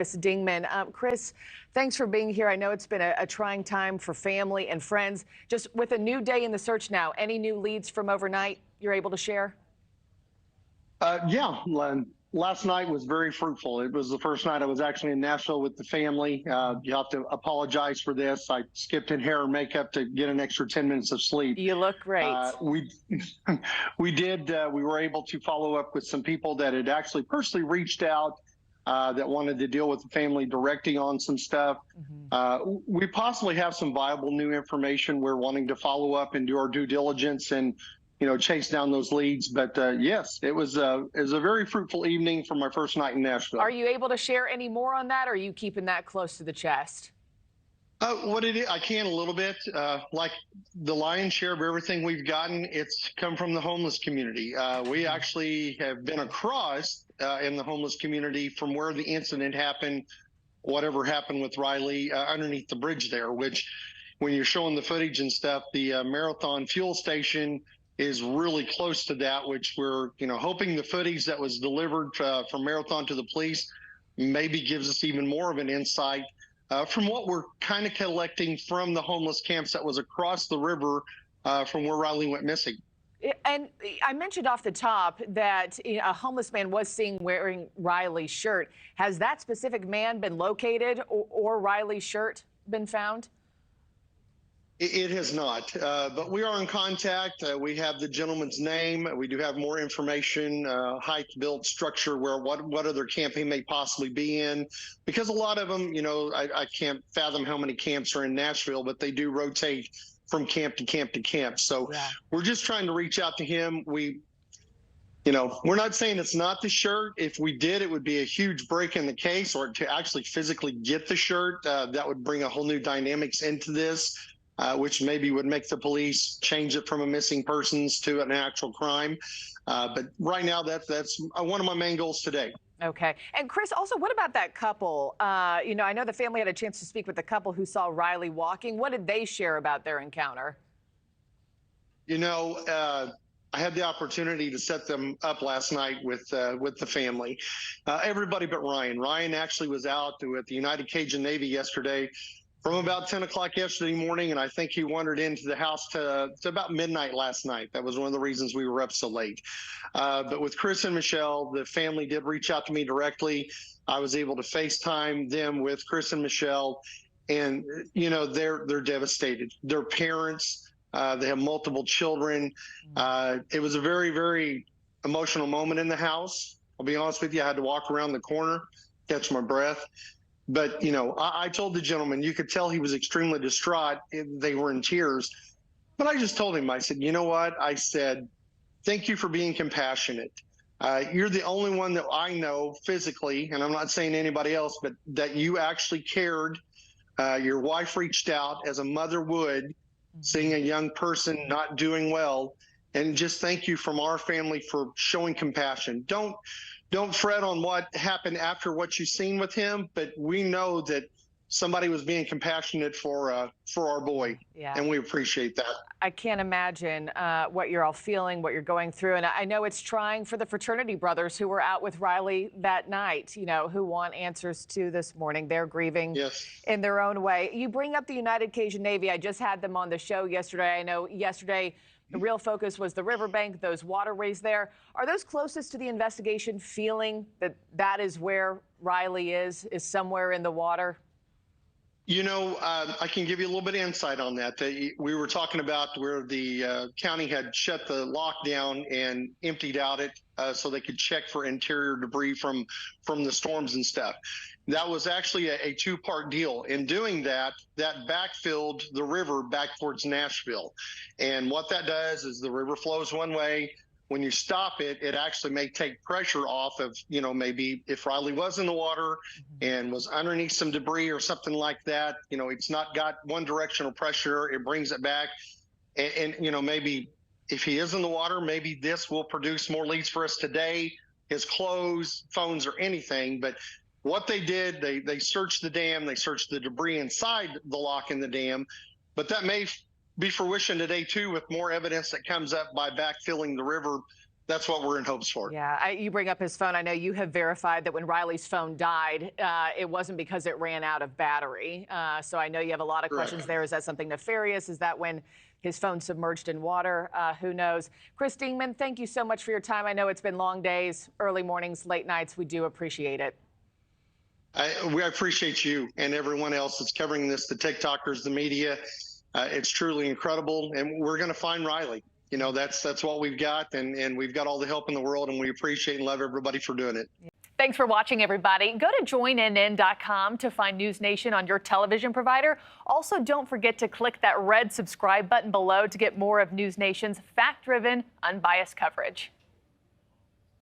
Chris Dingman. Chris, thanks for being here. I know it's been a trying time for family and friends. Just with a new day in the search now, any new leads from overnight you're able to share? Yeah, last night was very fruitful. It was the first night I was actually in Nashville with the family. You have to apologize for this. I skipped in hair and makeup to get an extra 10 minutes of sleep. You look great. We were able to follow up with some people that had actually personally reached out that wanted to deal with the family directly on some stuff. We possibly have some viable new information. We're wanting to follow up and do our due diligence and chase down those leads. But yes, it was a very fruitful evening for my first night in Nashville. Are you able to share any more on that, or are you keeping that close to the chest? What it is, I can a little bit. Like the lion's share of everything we've gotten, it's come from the homeless community. We actually have been across in the homeless community from where the incident happened, whatever happened with Riley, underneath the bridge there, which when you're showing the footage and stuff, the Marathon fuel station is really close to that, which we're hoping the footage that was delivered from Marathon to the police maybe gives us even more of an insight from what we're kind of collecting from the homeless camps that was across the river from where Riley went missing. And I mentioned off the top that a homeless man was seen wearing Riley's shirt. Has that specific man been located or Riley's shirt been found? It has not, but we are in contact. We have the gentleman's name. We do have more information, height, build, structure, what other camp he may possibly be in. Because a lot of them, I can't fathom how many camps are in Nashville, but they do rotate from camp to camp to camp. So yeah, we're just trying to reach out to him. We're not saying it's not the shirt. If we did, it would be a huge break in the case, or to actually physically get the shirt. That would bring a whole new dynamics into this. Which maybe would make the police change it from a missing persons to an actual crime. But right now, that's one of my main goals today. Okay. And Chris, also, what about that couple? I know the family had a chance to speak with the couple who saw Riley walking. What did they share about their encounter? I had the opportunity to set them up last night with the family. Everybody but Ryan. Ryan actually was out at the United Cajun Navy yesterday from about 10 o'clock yesterday morning, and I think he wandered into the house to about midnight last night. That was one of the reasons we were up so late. But with Chris and Michelle, the family did reach out to me directly. I was able to FaceTime them with Chris and Michelle, and they're devastated. They're parents. They have multiple children. It was a very, very emotional moment in the house. I'll be honest with you, I had to walk around the corner, catch my breath. But, I told the gentleman, you could tell he was extremely distraught. They were in tears. But I just told him, I said, you know what? I said, thank you for being compassionate. You're the only one that I know physically, and I'm not saying anybody else, but that you actually cared. Your wife reached out as a mother would, seeing a young person not doing well. And just thank you from our family for showing compassion. Don't fret on what happened after what you've seen with him, but we know that somebody was being compassionate for our boy, and we appreciate that. I can't imagine what you're all feeling, what you're going through, and I know it's trying for the fraternity brothers who were out with Riley that night, who want answers to this morning. They're grieving in their own way. You bring up the United Cajun Navy. I just had them on the show yesterday. I know yesterday the real focus was the riverbank, those waterways there. Are those closest to the investigation feeling that is where Riley is somewhere in the water? I can give you a little bit of insight on that. We were talking about where the county had shut the lockdown and emptied out it so they could check for interior debris from the storms and stuff. That was actually a two-part deal. In doing that, that backfilled the river back towards Nashville. And what that does is the river flows one way. When you stop it, it actually may take pressure off of, maybe if Riley was in the water and was underneath some debris or something like that, it's not got one directional pressure, it brings it back. And maybe if he is in the water, maybe this will produce more leads for us today, his clothes, phones, or anything. But what they did, they searched the dam, they searched the debris inside the lock in the dam, but that may be fruition today too, with more evidence that comes up by backfilling the river that's what we're in hopes for. Yeah, you bring up his phone. I know you have verified that when Riley's phone died, it wasn't because it ran out of battery. So I know you have a lot of questions there. Is that something nefarious? Is that when his phone submerged in water? Who knows? Chris Dingman, thank you so much for your time. I know it's been long days, early mornings, late nights. We do appreciate it. We appreciate you and everyone else that's covering this, the TikTokers, the media. It's truly incredible, and we're going to find Riley. You know, that's what we've got, and we've got all the help in the world, and we appreciate and love everybody for doing it. Thanks for watching, everybody. Go to joinnn.com to find NewsNation on your television provider. Also, don't forget to click that red subscribe button below to get more of NewsNation's fact-driven, unbiased coverage.